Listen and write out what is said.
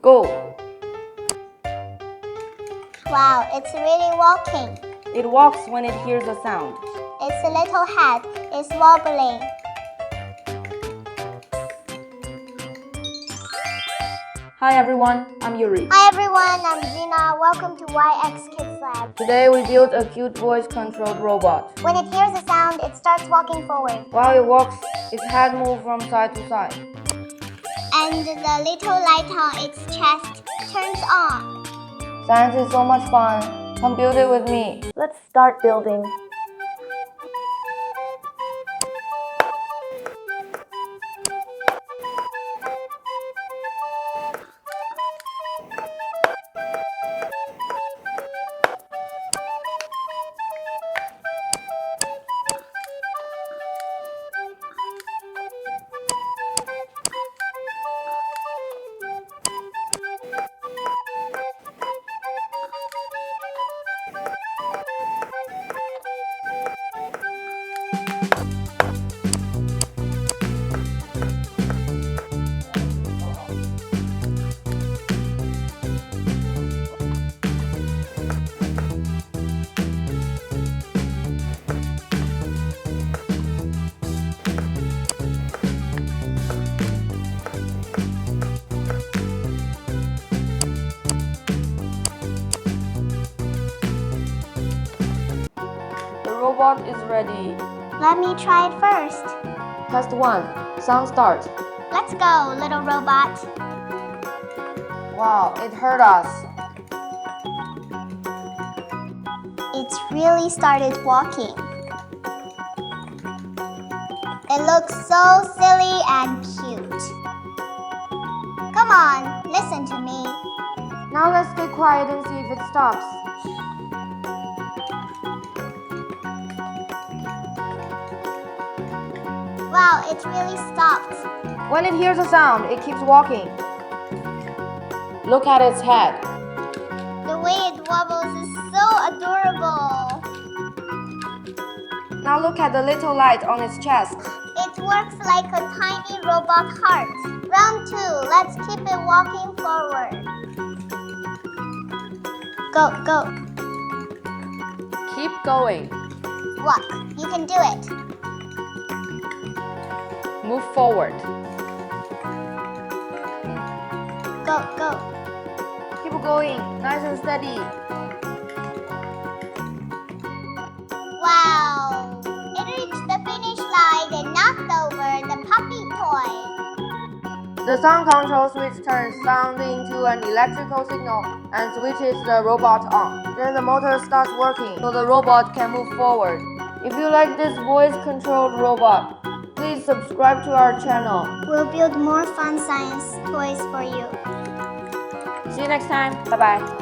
Go! Wow, it's really walking. It walks when it hears a sound. Its little head is wobbling. Hi everyone, I'm Yuri. Hi everyone, I'm Xena. Welcome to YX Kids Lab. Today we built a cute voice-controlled robot. When it hears a sound, it starts walking forward. While it walks, its head moves from side to side. And the little light on its chest turns on. Science is so much fun. Come build it with me. Let's start building. The robot is ready. Let me try it first. Test 1. Sound start. Let's go, little robot. Wow, it heard us. It's really started walking. It looks so silly and cute. Come on, listen to me. Now let's stay quiet and see if it stops. Wow, it really stopped. When it hears a sound, it keeps walking. Look at its head. The way it wobbles is so adorable. Now look at the little light on its chest. It works like a tiny robot heart. Round 2, let's keep it walking forward. Go. Keep going. Walk, you can do it. Move forward. Go. Keep going. Nice and steady. Wow! It reached the finish line and knocked over the puppy toy. The sound control switch turns sound into an electrical signal and switches the robot on. Then the motor starts working so the robot can move forward. If you like this voice-controlled robot, please subscribe to our channel. We'll build more fun science toys for you. See you next time. Bye-bye.